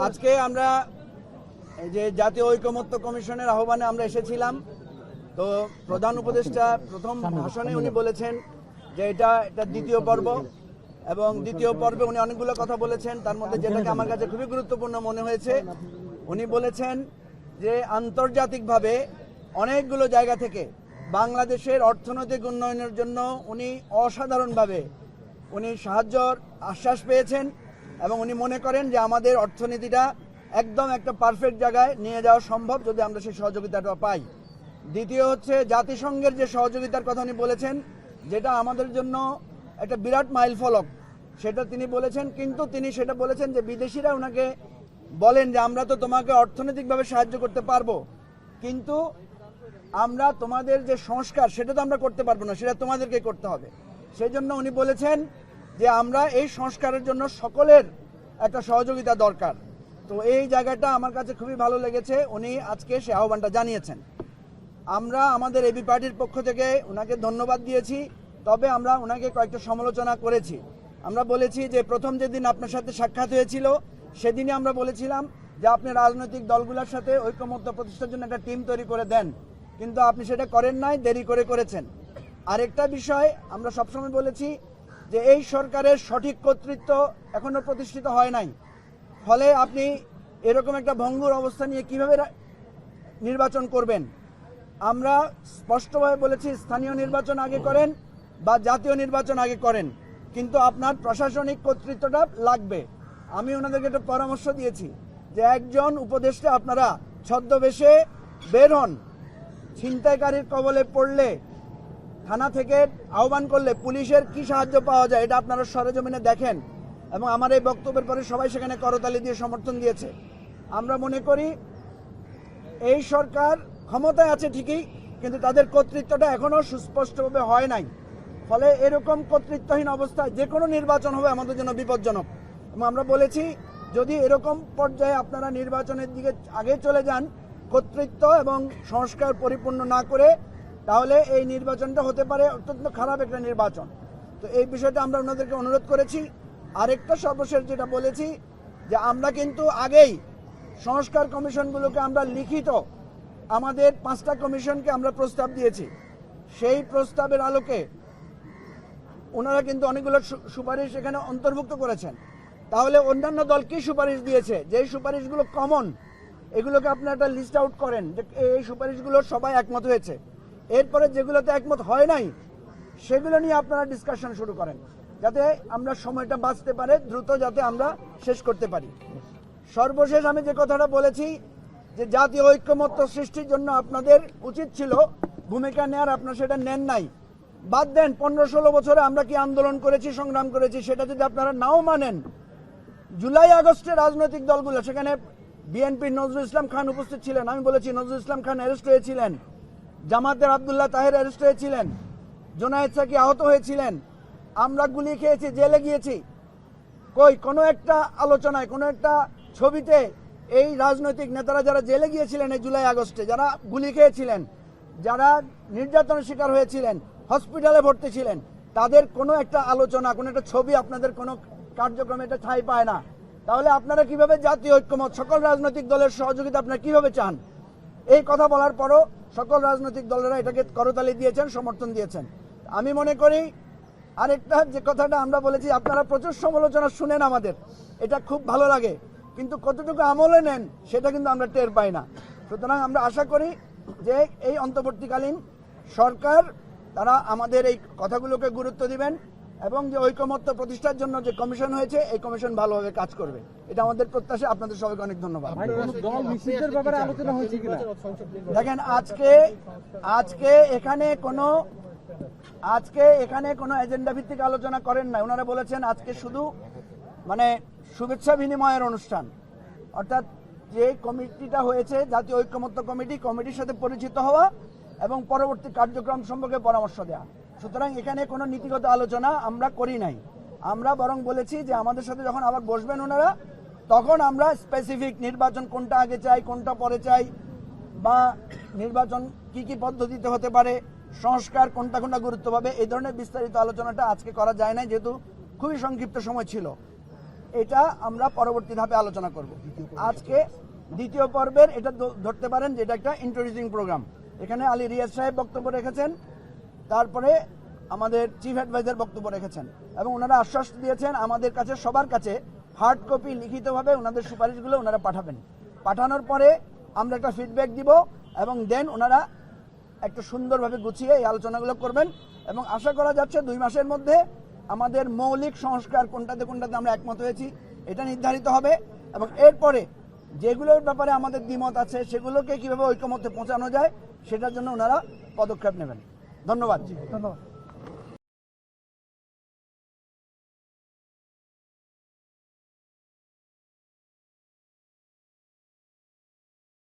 আজকে আমরা এই যে জাতীয় ঐকমত্য কমিশনের আহ্বানে আমরা এসেছিলাম। তো প্রধান উপদেষ্টা প্রথম ভাষণে উনি বলেছেন যে এটা দ্বিতীয় পর্ব, এবং দ্বিতীয় পর্বে উনি অনেকগুলো কথা বলেছেন। তার মধ্যে যেটাকে আমার কাছে খুবই গুরুত্বপূর্ণ মনে হয়েছে, উনি বলেছেন যে আন্তর্জাতিকভাবে অনেকগুলো জায়গা থেকে বাংলাদেশের অর্থনৈতিক উন্নয়নের জন্য উনি অসাধারণভাবে উনি সাহায্যর আশ্বাস পেয়েছেন, এবং উনি মনে করেন যে আমাদের অর্থনীতিটা একদম একটা পারফেক্ট জায়গায় নিয়ে যাওয়া সম্ভব যদি আমরা সেই সহযোগিতাটা পাই। দ্বিতীয় হচ্ছে জাতিসংঘের যে সহযোগিতার কথা উনি বলেছেন, যেটা আমাদের জন্য একটা বিরাট মাইল ফলক, সেটা তিনি বলেছেন। কিন্তু তিনি সেটা বলেছেন যে বিদেশিরা ওনাকে বলেন যে আমরা তো তোমাকে অর্থনৈতিকভাবে সাহায্য করতে পারবো, কিন্তু আমরা তোমাদের যে সংস্কার সেটা তো আমরা করতে পারবো না, সেটা তোমাদেরকে করতে হবে। সেই জন্য উনি বলেছেন যে আমরা এই সংস্কারের জন্য সকলের একটা সহযোগিতা দরকার। তো এই জায়গাটা আমার কাছে খুবই ভালো লেগেছে, উনি আজকে সে আহ্বানটা জানিয়েছেন। আমরা আমাদের এবি পার্টির পক্ষ থেকে ওনাকে ধন্যবাদ দিয়েছি, তবে আমরা ওনাকে কয়েকটা সমালোচনা করেছি। আমরা বলেছি যে প্রথম যেদিন আপনার সাথে সাক্ষাৎ হয়েছিল সেদিনই আমরা বলেছিলাম যে আপনি রাজনৈতিক দলগুলোর সাথে ঐকমত্য প্রতিষ্ঠার জন্য একটা টিম তৈরি করে দেন, কিন্তু আপনি সেটা করেন নাই, দেরি করে করেছেন। আরেকটা বিষয় আমরা সবসময় বলেছি যে এই সরকারের সঠিক কর্তৃত্ব এখনো প্রতিষ্ঠিত হয় নাই, ফলে আপনি এরকম একটা ভঙ্গুর অবস্থা নিয়ে কিভাবে নির্বাচন করবেন। আমরা স্পষ্টভাবে বলেছি স্থানীয় নির্বাচন আগে করেন বা জাতীয় নির্বাচন আগে করেন, কিন্তু আপনার প্রশাসনিক কর্তৃত্বটা লাগবে। আমি ওনাদেরকে একটা পরামর্শ দিয়েছি যে একজন উপদেষ্টা আপনারা ছদ্মবেশে বের হন, ছিনতাইকারীর কবলে পড়লে থানা থেকে আহ্বান করলে পুলিশের কি সাহায্য পাওয়া যায় এটা আপনারা সরেজমিনে দেখেন, এবং আমার এই বক্তব্যের পরে সবাই সেখানে করতালি দিয়ে সমর্থন দিয়েছে। আমরা মনে করি এই সরকার ক্ষমতায় আছে ঠিকই, কিন্তু তাদের কর্তৃত্বটা এখনো সুস্পষ্টভাবে হয় নাই, ফলে এরকম কর্তৃত্বহীন অবস্থায় যে কোনো নির্বাচন হবে আমাদের জন্য বিপজ্জনক। এবং আমরা বলেছি যদি এরকম পর্যায়ে আপনারা নির্বাচনের দিকে আগে চলে যান কর্তৃত্ব এবং সংস্কার পরিপূর্ণ না করে, তাহলে এই নির্বাচনটা হতে পারে অত্যন্ত খারাপ একটা নির্বাচন। তো এই বিষয়টা আমরা ওনাদেরকে অনুরোধ করেছি। আরেকটা সর্বশেষ যেটা বলেছি যে আমরা কিন্তু আগেই সংস্কার কমিশনগুলোকে আমরা লিখিত আমাদের 5টা কমিশনকে আমরা প্রস্তাব দিয়েছি। সেই প্রস্তাবের আলোকে ওনারা কিন্তু অনেকগুলো সুপারিশ এখানে অন্তর্ভুক্ত করেছেন। তাহলে অন্যান্য দল কি সুপারিশ দিয়েছে, যেই সুপারিশগুলো কমন এগুলোকে আপনি একটা লিস্ট আউট করেন যে এই সুপারিশগুলো সবাই একমত হয়েছে। এরপরে যেগুলোতে একমত হয় নাই সেগুলো নিয়ে আপনারা ডিসকাশন শুরু করেন, যাতে আমরা সময়টা বাঁচতে পারে, দ্রুত যাতে আমরা শেষ করতে পারি। সর্বশেষ আমি যে কথাটা বলেছি যে জাতীয় ঐক্যমত্য সৃষ্টির জন্য আপনাদের উচিত ছিল ভূমিকা নেয়ার, আপনারা সেটা নেন নাই। বাদ দেন 15-16 বছরে আমরা কি আন্দোলন করেছি, সংগ্রাম করেছি, সেটা যদি আপনারা নাও মানেন, জুলাই আগস্টে রাজনৈতিক দলগুলো, সেখানে বিএনপি নজরুল ইসলাম খান উপস্থিত ছিলেন, আমি বলেছি নজরুল ইসলাম খান অ্যারেস্ট হয়েছিলেন, জামাতের আব্দুল্লাহ তাহের অ্যারেস্ট হয়েছিলেন, জোনায়েদ সাকি আহত হয়েছিলেন, আমরা গুলি খেয়েছি, জেলে গিয়েছি। কই কোনো একটা আলোচনায়, কোনো একটা ছবিতে এই রাজনৈতিক নেতারা যারা জেলে গিয়েছিলেন এই জুলাই আগস্টে, যারা গুলি খেয়েছিলেন, যারা নির্যাতনের শিকার হয়েছিলেন, হসপিটালে ভর্তি ছিলেন, তাদের কোনো একটা আলোচনা, কোনো একটা ছবি আপনাদের কোনো কার্যক্রমে এটা ঠাঁই পায় না। তাহলে আপনারা কিভাবে জাতীয় ঐক্যমত, সকল রাজনৈতিক দলের সহযোগিতা আপনারা কিভাবে চান? এই কথা বলার পরও সকল রাজনৈতিক দলেরা এটাকে করতালি দিয়েছেন, সমর্থন দিয়েছেন। আমি মনে করি আরেকটা যে কথাটা আমরা বলেছি, আপনারা প্রচুর সমালোচনা শুনেন আমাদের, এটা খুব ভালো লাগে, কিন্তু কতটুকু আমলে নেন সেটা কিন্তু আমরা টের পাই না। সুতরাং আমরা আশা করি যে এই অন্তর্বর্তীকালীন সরকার তারা আমাদের এই কথাগুলোকে গুরুত্ব দিবেন, এবং যে ঐকমত্য প্রতিষ্ঠার জন্য যে কমিশন হয়েছে এই কমিশন ভালোভাবে কাজ করবে, এটা আমাদের প্রত্যাশা। আপনাদের সবাইকে অনেক ধন্যবাদ। দেখেন আজকে এখানে কোনো এজেন্ডা ভিত্তিক আলোচনা করেন না। ওনারা বলেছেন আজকে শুধু মানে শুভেচ্ছা বিনিময়ের অনুষ্ঠান, অর্থাৎ যে কমিটিটা হয়েছে জাতীয় ঐক্যমত্য কমিটির সাথে পরিচিত হওয়া এবং পরবর্তী কার্যক্রম সম্পর্কে পরামর্শ দেওয়া। সুতরাং এখানে কোনো নীতিগত আলোচনা আমরা করি নাই। আমরা বরং বলেছি যে আমাদের সাথে যখন আবার বসবেন ওনারা, তখন আমরা স্পেসিফিক নির্বাচন কোনটা আগে চাই, কোনটা পরে চাই, বা নির্বাচন কি কি পদ্ধতিতে হতে পারে, সংস্কার কোনটা কোনটা গুরুত্ব পাবে, এই ধরনের বিস্তারিত আলোচনাটা আজকে করা যায় না, যেহেতু খুবই সংক্ষিপ্ত সময় ছিল। এটা আমরা পরবর্তী ধাপে আলোচনা করব। আজকে দ্বিতীয় পর্বের এটা ধরতে পারেন যে এটা একটা ইন্ট্রোডিউসিং প্রোগ্রাম। এখানে আলী রিয়াজ সাহেব বক্তব্য রেখেছেন, তারপরে আমাদের চিফ অ্যাডভাইজার বক্তব্য রেখেছেন এবং ওনারা আশ্বাস দিয়েছেন আমাদের কাছে সবার কাছে হার্ড কপি লিখিতভাবে ওনাদের সুপারিশগুলো ওনারা পাঠাবেন। পাঠানোর পরে আমরা একটা ফিডব্যাক দিব এবং দেন ওনারা একটা সুন্দরভাবে গুছিয়ে এই আলোচনাগুলো করবেন এবং আশা করা যাচ্ছে 2 মাসের মধ্যে আমাদের মৌলিক সংস্কার কোনটাতে আমরা একমত হয়েছি এটা নির্ধারিত হবে এবং এরপরে যেগুলোর ব্যাপারে আমাদের দ্বিমত আছে সেগুলোকে কিভাবে ঐকমত্যে পৌঁছানো যায় সেটার জন্য ওনারা পদক্ষেপ নেবেন। ধন্যবাদ।